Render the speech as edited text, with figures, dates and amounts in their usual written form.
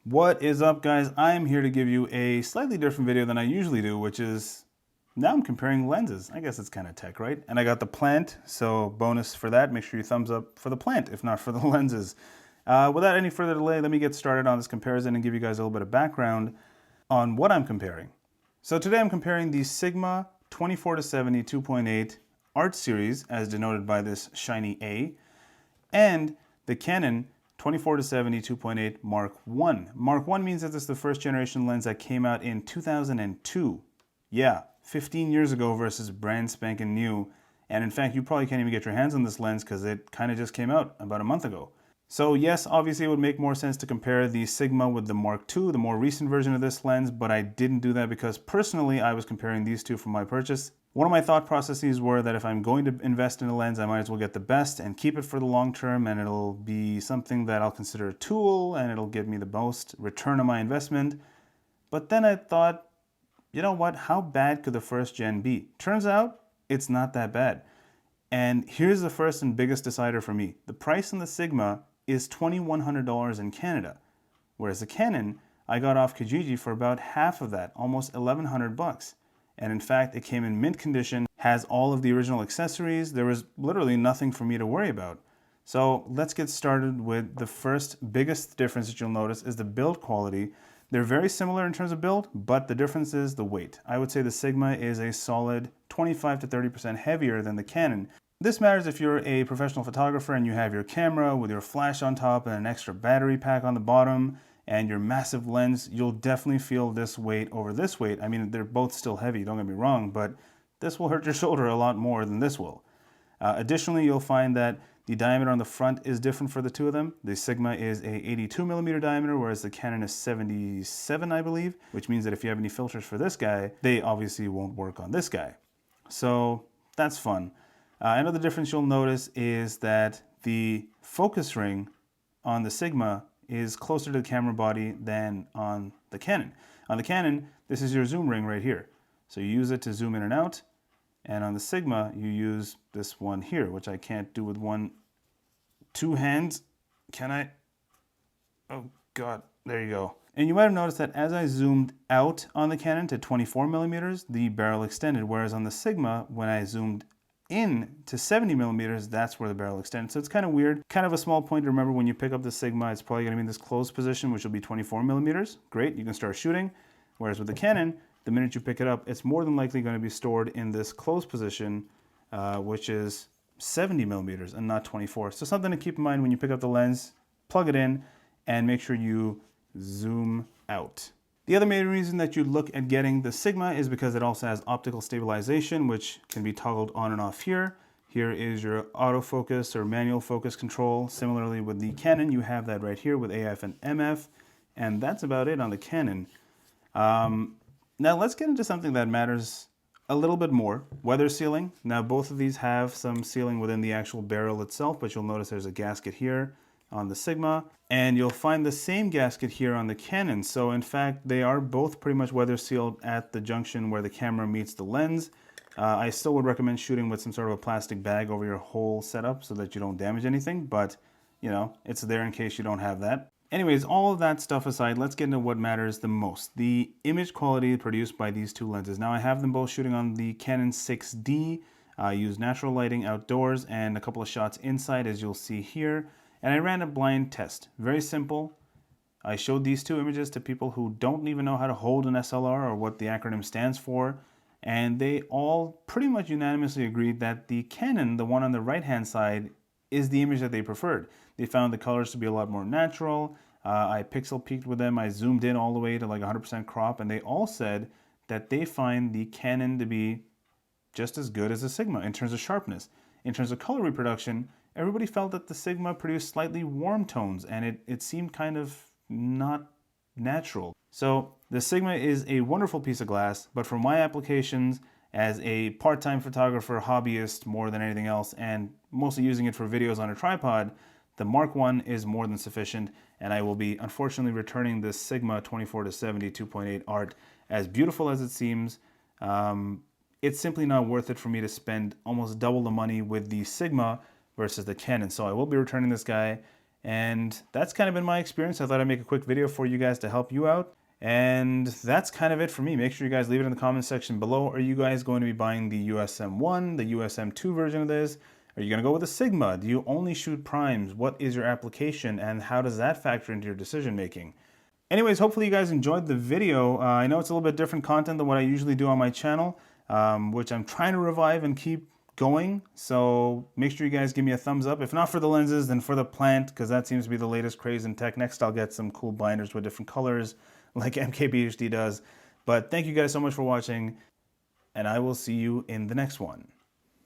What is up, guys? I'm here to give you a slightly different video than I usually do, which is now I'm comparing lenses. I guess it's kind of tech, right? And I got the plant, so bonus for that. Make sure you thumbs up for the plant, if not for the lenses. Without any further delay, let me get started on this comparison and give you guys a little bit of background on what I'm comparing. So today I'm comparing the Sigma 24-70 2.8 Art Series, as denoted by this shiny A, and the Canon 24-70 2.8 Mark I. Mark I means that this is the first generation lens that came out in 2002. Yeah, 15 years ago versus brand spanking new. And in fact, you probably can't even get your hands on this lens because it kind of just came out about a month ago. So yes, obviously it would make more sense to compare the Sigma with the Mark II, the more recent version of this lens, but I didn't do that because personally I was comparing these two for my purchase. One of my thought processes were that if I'm going to invest in a lens, I might as well get the best and keep it for the long term, and it'll be something that I'll consider a tool and it'll give me the most return on my investment. But then I thought, you know what, how bad could the first gen be? Turns out it's not that bad. And here's the first and biggest decider for me. The price on the Sigma is $2,100 in Canada, whereas the Canon I got off Kijiji for about half of that, almost 1,100 bucks. And in fact, it came in mint condition, has all of the original accessories. There was literally nothing for me to worry about. So let's get started with the first biggest difference that you'll notice is the build quality. They're very similar in terms of build, but the difference is the weight. I would say the Sigma is a solid 25 to 30% heavier than the Canon. This matters if you're a professional photographer and you have your camera with your flash on top and an extra battery pack on the bottom and your massive lens. You'll definitely feel this weight over this weight. I mean, they're both still heavy, don't get me wrong, but this will hurt your shoulder a lot more than this will. Additionally, you'll find that the diameter on the front is different for the two of them. The Sigma is a 82mm diameter, whereas the Canon is 77, I believe, which means that if you have any filters for this guy, they obviously won't work on this guy. So that's fun. Another difference you'll notice is that the focus ring on the Sigma is closer to the camera body than on the Canon. On the Canon, this is your zoom ring right here. So you use it to zoom in and out. And on the Sigma, you use this one here, which I can't do with two hands. Can I? Oh God, there you go. And you might have noticed that as I zoomed out on the Canon to 24mm, the barrel extended, whereas on the Sigma, when I zoomed in to 70mm, that's where the barrel extends. So it's kind of weird. Kind of a small point to remember when you pick up the Sigma, it's probably going to be in this closed position, which will be 24mm. Great, you can start shooting. Whereas with the Canon, the minute you pick it up, it's more than likely going to be stored in this closed position, which is 70mm and not 24. So something to keep in mind when you pick up the lens, plug it in, and make sure you zoom out. The other main reason that you look at getting the Sigma is because it also has optical stabilization, which can be toggled on and off here. Here is your autofocus or manual focus control. Similarly with the Canon, you have that right here with AF and MF, and that's about it on the Canon. Now let's get into something that matters a little bit more, weather sealing. Now both of these have some sealing within the actual barrel itself, but you'll notice there's a gasket here on the Sigma, and you'll find the same gasket here on the Canon. So in fact, they are both pretty much weather sealed at the junction where the camera meets the lens. I still would recommend shooting with some sort of a plastic bag over your whole setup so that you don't damage anything, but you know, it's there in case you don't have that. Anyways, all of that stuff aside, let's get into what matters the most, the image quality produced by these two lenses. Now I have them both shooting on the Canon 6D. I use natural lighting outdoors and a couple of shots inside, as you'll see here. And I ran a blind test. Very simple. I showed these two images to people who don't even know how to hold an SLR or what the acronym stands for. And they all pretty much unanimously agreed that the Canon, the one on the right-hand side, is the image that they preferred. They found the colors to be a lot more natural. I pixel peeked with them. I zoomed in all the way to like 100% crop. And they all said that they find the Canon to be just as good as the Sigma in terms of sharpness. In terms of color reproduction, everybody felt that the Sigma produced slightly warm tones, and it seemed kind of not natural. So the Sigma is a wonderful piece of glass, but for my applications as a part-time photographer, hobbyist more than anything else, and mostly using it for videos on a tripod, the Mark I is more than sufficient, and I will be unfortunately returning this Sigma 24-70 2.8 Art. As beautiful as it seems, it's simply not worth it for me to spend almost double the money with the Sigma versus the Canon. So I will be returning this guy, And that's kind of been my experience. I thought I'd make a quick video for you guys to help you out. And that's kind of it for me. Make sure you guys leave it in the comment section below. Are you guys going to be buying the USM I, the USM II version of this? Are you going to go with a Sigma? Do you only shoot primes? What is your application and how does that factor into your decision making? Anyways, hopefully you guys enjoyed the video. I know it's a little bit different content than what I usually do on my channel, which I'm trying to revive and keep going. So make sure you guys give me a thumbs up. If not for the lenses, then for the plant, because that seems to be the latest craze in tech. Next, I'll get some cool binders with different colors like MKBHD does. But thank you guys so much for watching, and I will see you in the next one.